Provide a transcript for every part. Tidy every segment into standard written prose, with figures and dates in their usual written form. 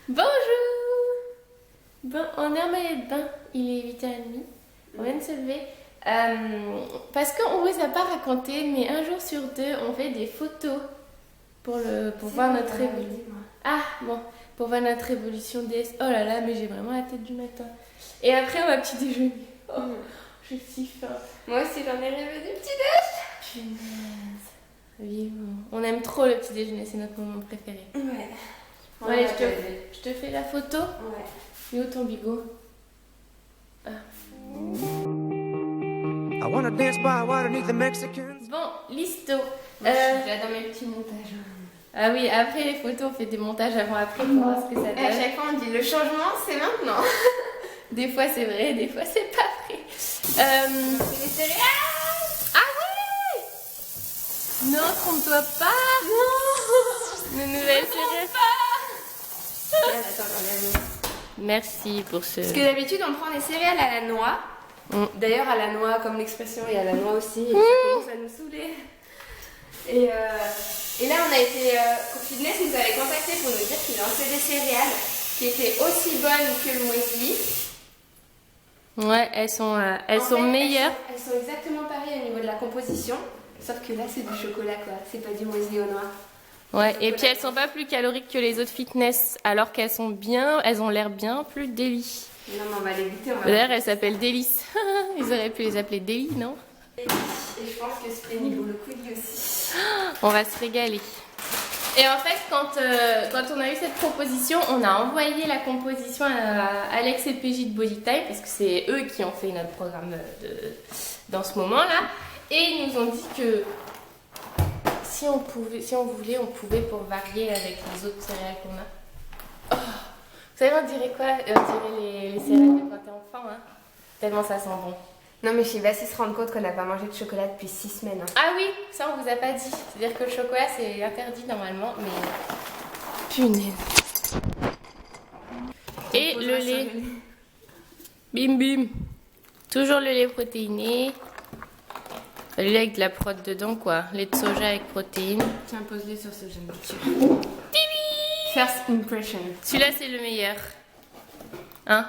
Bonjour. Bon, on est en maillot de bain, il est 8h30, on vient de se lever. Parce qu'on ne vous a pas raconté, mais un jour sur deux, on fait des photos pour voir notre évolution. Ah, bon, pour voir notre évolution DS. Oh là là, mais j'ai vraiment la tête du matin. Et après, on va petit déjeuner. Oh, j'ai si faim. Moi aussi, j'en ai rêvé du petit déj. Punaise. Vivement. On aime trop le petit déjeuner, c'est notre moment préféré. Ouais. Bon, allez, je te fais la photo. Ouais. Et où ton bigot? Ah. I wanna dance by water beneath the Mexicans. Bon, listo. Moi, je suis déjà dans mes petits montages. Ah oui, après les photos, on fait des montages avant-après pour voir ce que ça Et à donne. chaque fois, on dit le changement, c'est maintenant. Des fois c'est vrai, des fois c'est pas vrai. C'est les céréales. Ah ouais! Non, trompe-toi pas! Non! Une nouvelle céréale. Attends, j'enlève. Merci pour ce... Parce que d'habitude, on prend les céréales à la noix. D'ailleurs, à la noix, comme l'expression, il y a la noix aussi. Et ça commence à nous saouler. Et là, on a été... Fitness nous avait contacté pour nous dire qu'il lançait des céréales qui étaient aussi bonnes que le muesli. Ouais, elles sont meilleures. Elles sont exactement pareilles au niveau de la composition. Sauf que là, c'est du chocolat, quoi. C'est pas du muesli au noir. Ouais, et puis elles sont pas plus caloriques que les autres fitness, alors qu'elles sont bien, elles ont l'air bien plus délices. Non, mais on va les goûter. D'ailleurs, elles s'appellent délices. Ils auraient pu les appeler délices, non? Et je pense que Splenny vaut le coup lui aussi. On va se régaler. Et en fait, quand on a eu cette proposition, on a envoyé la composition à Alex et PJ de Bodytype, parce que c'est eux qui ont fait notre programme dans ce moment-là. Et ils nous ont dit que si on voulait, on pouvait pour varier avec les autres céréales qu'on a. Oh, vous savez, on dirait quoi? On dirait les céréales de quand t'es enfant, hein? Tellement ça sent bon. Non, mais je sais pas s'ils se rendent compte qu'on n'a pas mangé de chocolat depuis 6 semaines. Hein. Ah oui, ça on vous a pas dit. C'est-à-dire que le chocolat c'est interdit normalement, mais... Punaise. Et le lait. Bim bim. Toujours le lait protéiné. Le lait avec de la prot dedans quoi. Lait de soja avec protéines. Tiens, pose-les sur ce jeune dessus. Tibi. First impression. Celui-là c'est le meilleur. Hein?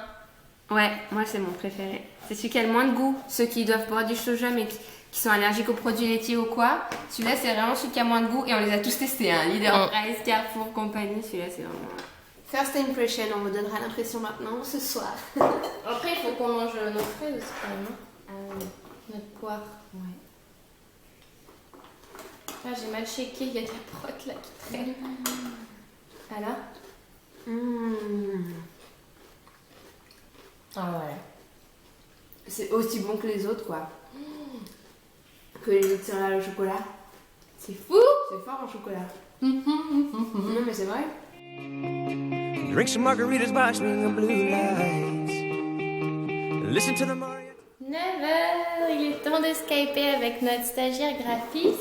Ouais, moi c'est mon préféré. C'est celui qui a le moins de goût. Ceux qui doivent boire du soja mais qui sont allergiques aux produits laitiers ou quoi. Celui-là c'est vraiment celui qui a moins de goût et on les a tous testés. Hein. Leader Price, Carrefour, compagnie. Celui-là c'est vraiment... First impression, on vous donnera l'impression maintenant ce soir. Après il faut qu'on mange nos fraises aussi quand même. Hein? Notre poire. Ouais. Ah j'ai mal shaké, il y a de la prot là qui traîne. Alors? Ah voilà. C'est aussi bon que les autres quoi. Que les autres céréales au chocolat. C'est fou! C'est fort en chocolat. Non mais c'est vrai. Drink some margaritas by swinging blue lights. Listen to the Mario. 9h, il est temps de skyper avec notre stagiaire graphiste.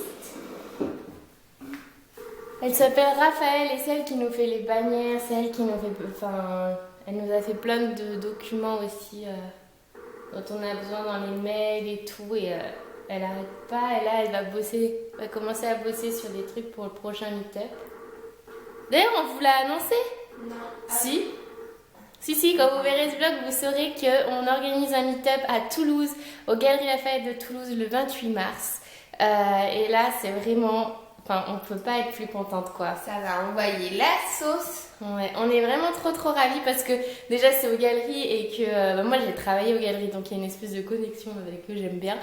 Elle s'appelle Raphaël et c'est elle qui nous fait les bannières, c'est elle qui nous fait... Enfin, elle nous a fait plein de documents aussi dont on a besoin dans les mails et tout. Et elle arrête pas et là elle va commencer à bosser sur des trucs pour le prochain meet-up. D'ailleurs, on vous l'a annoncé? Non. Si. Si, quand vous verrez ce vlog, vous saurez qu'on organise un meet-up à Toulouse, aux Galeries Lafayette de Toulouse, le 28 mars. Et là, c'est vraiment... Enfin, on peut pas être plus contente, quoi. Ça va envoyer la sauce. Ouais, on est vraiment trop ravis parce que déjà c'est aux Galeries et que moi j'ai travaillé aux Galeries donc il y a une espèce de connexion avec eux, j'aime bien.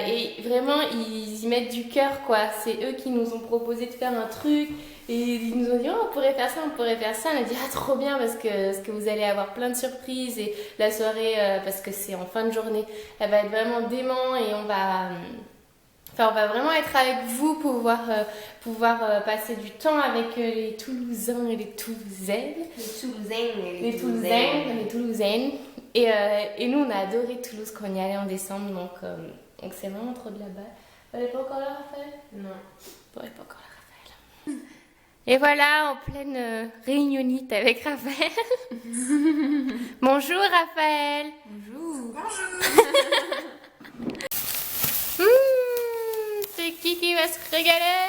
Et vraiment, ils y mettent du cœur, quoi. C'est eux qui nous ont proposé de faire un truc. Et ils nous ont dit, oh, on pourrait faire ça, on pourrait faire ça. On a dit, ah, trop bien, parce que vous allez avoir plein de surprises. Et la soirée, parce que c'est en fin de journée, elle va être vraiment dément. Et on va vraiment être avec vous pour pouvoir passer du temps avec les Toulousains et les Toulousaines. Les Toulousaines. Et nous, on a adoré Toulouse quand on y allait en décembre. Donc c'est vraiment trop de là-bas. Elle n'est pas encore là, Raphaël? Non. Elle n'est pas encore là, Raphaël. Et voilà, en pleine réunionnite avec Raphaël. Bonjour Raphaël. Bonjour. C'est qui va se régaler?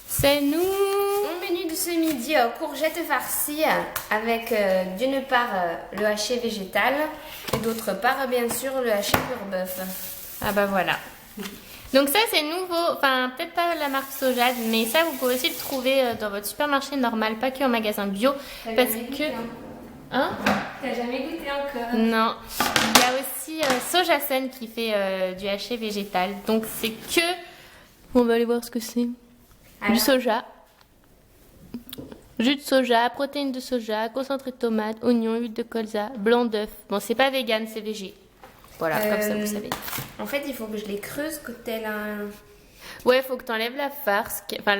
C'est nous. Au menu de ce midi courgettes farcies avec d'une part le haché végétal et d'autre part bien sûr le haché pur bœuf. Ah bah voilà. Donc ça c'est nouveau, enfin peut-être pas la marque Sojade, mais ça vous pouvez aussi le trouver dans votre supermarché normal, pas que en magasin bio. Parce que... Hein? T'as jamais goûté encore? Non. Il y a aussi Sojasen qui fait du haché végétal. Donc c'est que... On va aller voir ce que c'est. Du soja. Jus de soja, protéines de soja, concentré de tomate, oignon, huile de colza, blanc d'œuf. Bon c'est pas vegan, c'est végé. Voilà, comme ça vous savez. En fait, il faut que je les creuse tel un... Ouais, il faut que tu enlèves la farce, enfin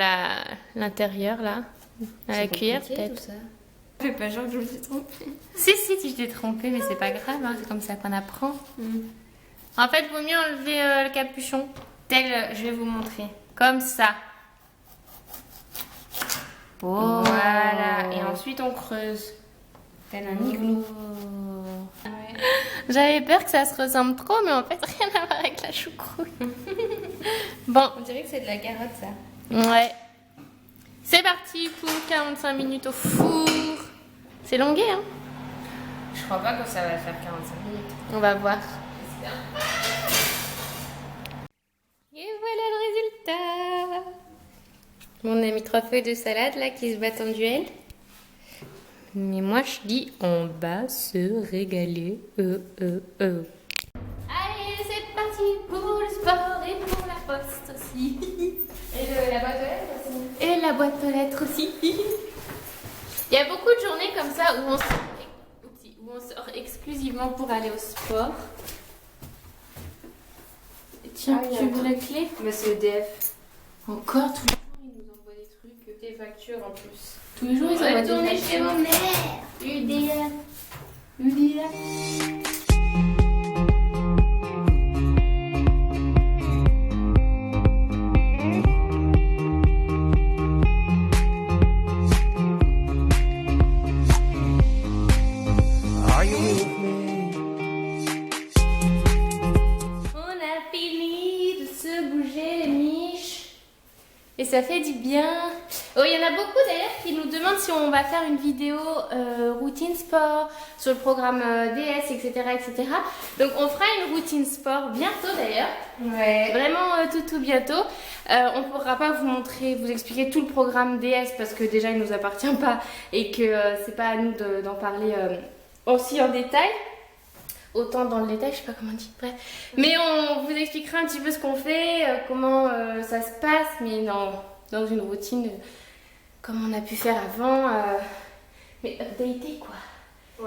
l'intérieur là, à la cuillère peut-être. Fais pas genre que je me suis trompée. Si, tu t'es trompée, mais c'est pas grave, hein, c'est comme ça qu'on apprend. En fait, vaut mieux enlever le capuchon. Je vais vous montrer. Comme ça. Oh. Voilà, et ensuite on creuse. Tel un igloo. J'avais peur que ça se ressemble trop, mais en fait, rien à voir avec la choucroute. Bon. On dirait que c'est de la carotte, ça. Ouais. C'est parti pour 45 minutes au four. C'est longué, hein? Je crois pas que ça va faire 45 minutes. On va voir. Et voilà le résultat. On a mis 3 feuilles de salade là qui se battent en duel. Mais moi je dis on va se régaler. Allez, c'est parti pour le sport et pour la poste aussi. Et la boîte aux lettres aussi. Et la boîte aux lettres aussi. Il y a beaucoup de journées comme ça où on sort exclusivement pour aller au sport. Tiens, tu veux la clé? Mais c'est EDF. Encore tous les jours, ils nous envoient des trucs. Des factures en plus. Tous les jours, ils envoient des Retournez factures. chez vos mères. UDF. UDF. Are you with me? On a fini de se bouger les miches. Et ça fait du bien. Oh, il y en a beaucoup d'ailleurs qui nous demandent si on va faire une vidéo routine sport sur le programme DS, etc., etc. Donc on fera une routine sport bientôt d'ailleurs. Ouais. Vraiment tout bientôt. On ne pourra pas vous montrer, vous expliquer tout le programme DS parce que déjà il ne nous appartient pas et que c'est pas à nous d'en parler aussi en détail. Autant dans le détail, je sais pas comment on dit. Bref. Mais on vous expliquera un petit peu ce qu'on fait, comment ça se passe, mais dans une routine comme on a pu faire avant. Mais updaté quoi.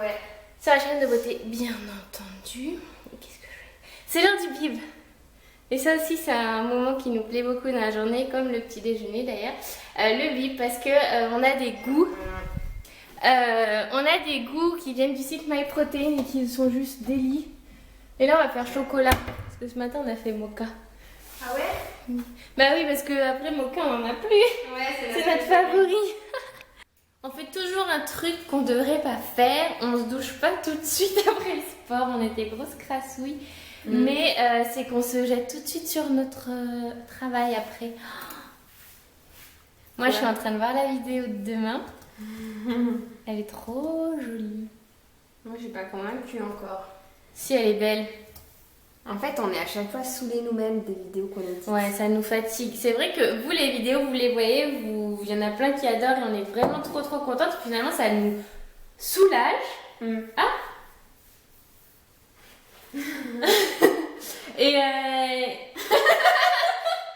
Ouais. Sur la chaîne de beauté, bien entendu. Et qu'est-ce que je fais? C'est l'heure du bib. Et ça aussi, c'est un moment qui nous plaît beaucoup dans la journée, comme le petit déjeuner d'ailleurs. Le bib, parce que on a des goûts. On a des goûts qui viennent du site MyProtein et qui sont juste délis. Et là, on va faire chocolat. Parce que ce matin, on a fait mocha. Ah ouais? Bah oui, parce que après mocha, on en a plus. Ouais, C'est notre favori. On fait toujours un truc qu'on devrait pas faire. On se douche pas tout de suite après le sport. On est des grosses crassouilles. Mais c'est qu'on se jette tout de suite sur notre travail après. Moi, je suis en train de voir la vidéo de demain. Elle est trop jolie. Moi, j'ai pas convaincu encore. Si, elle est belle. En fait, on est à chaque fois saoulés nous-mêmes des vidéos qu'on édite. Ouais, ça nous fatigue. C'est vrai que vous, les vidéos, vous les voyez, il y en a plein qui adorent et on est vraiment trop contentes. Finalement, ça nous soulage. Ah. Et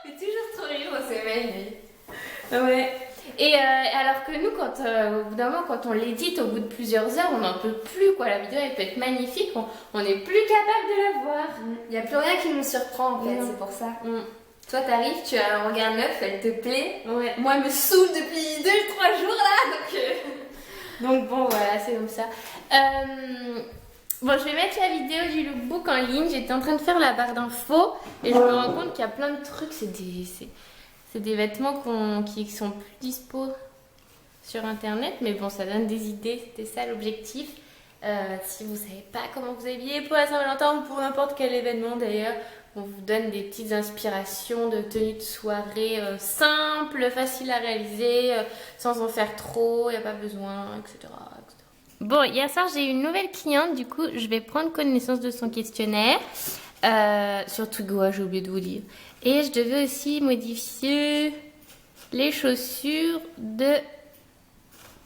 C'est toujours trop rire au sommeil. ouais. Et alors que nous, au bout d'un moment, quand on l'édite, au bout de plusieurs heures, on n'en peut plus, quoi. La vidéo, elle peut être magnifique, on n'est plus capable de la voir. Il n'y a plus rien qui nous surprend, en fait, c'est pour ça. Toi, t'arrives, tu as un regard neuf, elle te plaît. Ouais. Moi, elle me saoule depuis 2-3 jours, là, Donc bon, voilà, c'est comme ça. Bon, je vais mettre la vidéo du lookbook en ligne. J'étais en train de faire la barre d'infos et je me rends compte qu'il y a plein de trucs. C'est des vêtements qui sont plus dispo sur internet, mais bon, ça donne des idées. C'était ça l'objectif. Si vous savez pas comment vous habiller pour la Saint-Valentin ou pour n'importe quel événement d'ailleurs, on vous donne des petites inspirations de tenues de soirée simples, faciles à réaliser, sans en faire trop, il n'y a pas besoin, etc. Bon, hier soir j'ai eu une nouvelle cliente, du coup je vais prendre connaissance de son questionnaire. Surtout Goa, j'ai oublié de vous dire. Et je devais aussi modifier les chaussures de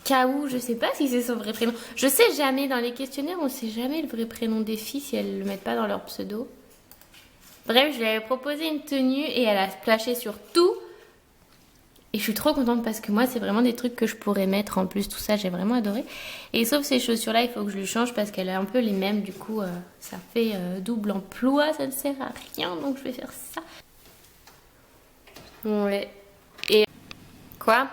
Kaou, je sais pas si c'est son vrai prénom. Je sais jamais, dans les questionnaires, on sait jamais le vrai prénom des filles si elles le mettent pas dans leur pseudo. Bref, je lui avais proposé une tenue et elle a splashé sur tout. Et je suis trop contente parce que moi, c'est vraiment des trucs que je pourrais mettre en plus. Tout ça, j'ai vraiment adoré. Et sauf ces chaussures-là, il faut que je lui change parce qu'elle a un peu les mêmes. Du coup, ça fait double emploi. Ça ne sert à rien. Donc, je vais faire ça. Ouais. Et quoi?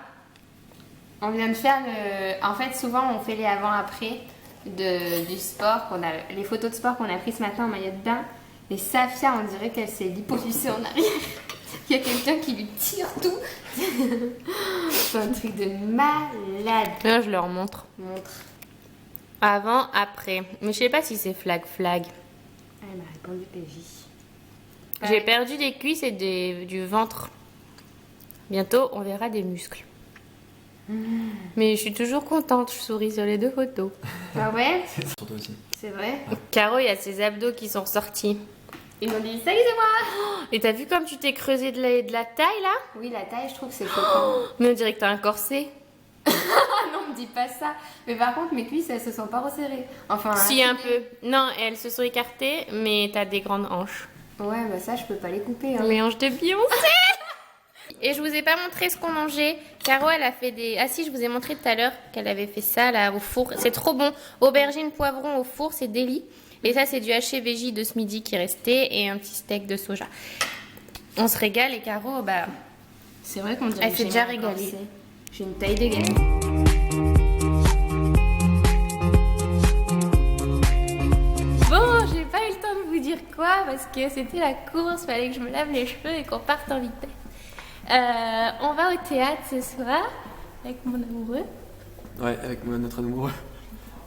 On vient de faire le... En fait, souvent, on fait les avant-après du sport. Les photos de sport qu'on a prises ce matin en maillot de bain. Et Safia, on dirait qu'elle s'est liposucée en arrière. Il y a quelqu'un qui lui tire tout. C'est un truc de malade. Là, je leur montre. Montre. Avant, après. Mais je sais pas si c'est flag. Elle m'a répondu PJ. J'ai perdu des cuisses et du ventre. Bientôt, on verra des muscles. Mais je suis toujours contente, je souris sur les 2 photos. Ah ouais? Sur toi aussi. C'est vrai? Caro, il y a ses abdos qui sont ressortis. Ils m'ont dit salut, c'est moi! Et t'as vu comme tu t'es creusé de la taille là? Oui, la taille, je trouve que c'est choquant. Mais on dirait que t'as un corset. Non, me dis pas ça. Mais par contre, mes cuisses, elles se sont pas resserrées. Enfin. Si, un peu. Non, elles se sont écartées, mais t'as des grandes hanches. Ouais, bah ça, je peux pas les couper. Hein. Les hanches de Beyoncé! Et je vous ai pas montré ce qu'on mangeait. Caro, elle a fait des... Ah si, je vous ai montré tout à l'heure qu'elle avait fait ça là au four. C'est trop bon. Aubergine, poivron au four, c'est délit. Et ça, c'est du haché végé de ce midi qui restait et un petit steak de soja. On se régale et Caro, bah... C'est vrai qu'on dirait elle s'est déjà régalée. J'ai une taille de gamme. Bon, j'ai pas eu le temps de vous dire quoi parce que c'était la course, fallait que je me lave les cheveux et qu'on parte en vitesse. On va au théâtre ce soir avec mon amoureux. Ouais, avec notre amoureux.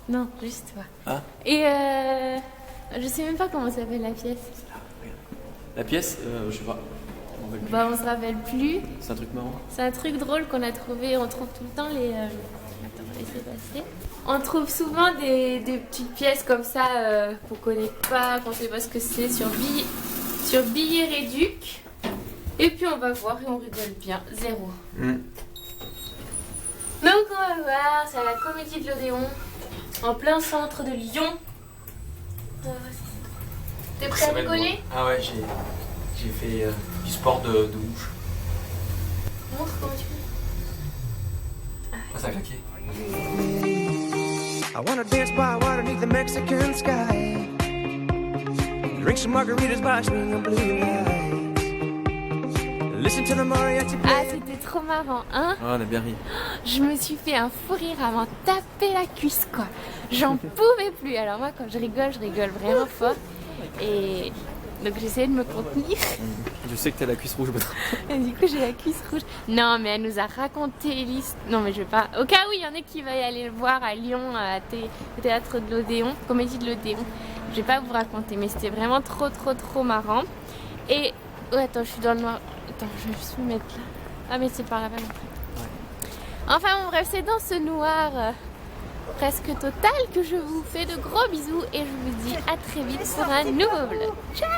Non, juste toi. Ah. Et je sais même pas comment s'appelle la pièce. La pièce, je sais pas. Bah on se rappelle plus. C'est un truc marrant. C'est un truc drôle qu'on a trouvé. On trouve tout le temps les... Attends, on va laisser passer. On trouve souvent des petites pièces comme ça qu'on connaît pas, qu'on sait pas ce que c'est sur Billets Réduc. Et puis on va voir et on rigole bien. 0. Donc on va voir, c'est à la Comédie de l'Odéon, en plein centre de Lyon. T'es prêt à rigoler? Ah ouais, j'ai fait du sport de mouche. Montre comment tu fais. Ah, ça a claqué. I wanna dance by water beneath the Mexican sky. Drink some margaritas by swinging blue lights. Listen to the mariachi play. Ah, c'était trop marrant, hein? Ah, on a bien ri. Je me suis fait un fou rire avant de taper la cuisse, quoi. J'en pouvais plus. Alors moi, quand je rigole vraiment fort. Et donc j'essayais de me contenir. Je sais que t'as la cuisse rouge. Et du coup, j'ai la cuisse rouge. Non, mais elle nous a raconté l'histoire. Non, mais je vais pas... Au cas où il y en a qui va y aller le voir à Lyon, au théâtre de l'Odéon, Comédie de l'Odéon. Je vais pas vous raconter, mais c'était vraiment trop marrant. Et... Oh, attends, je suis dans le noir. Attends, je vais juste me mettre là. Ah, mais c'est par là-bas. Enfin, bon, bref, c'est dans ce noir presque total que je vous fais de gros bisous et je vous dis à très vite pour un nouveau vlog. Ciao!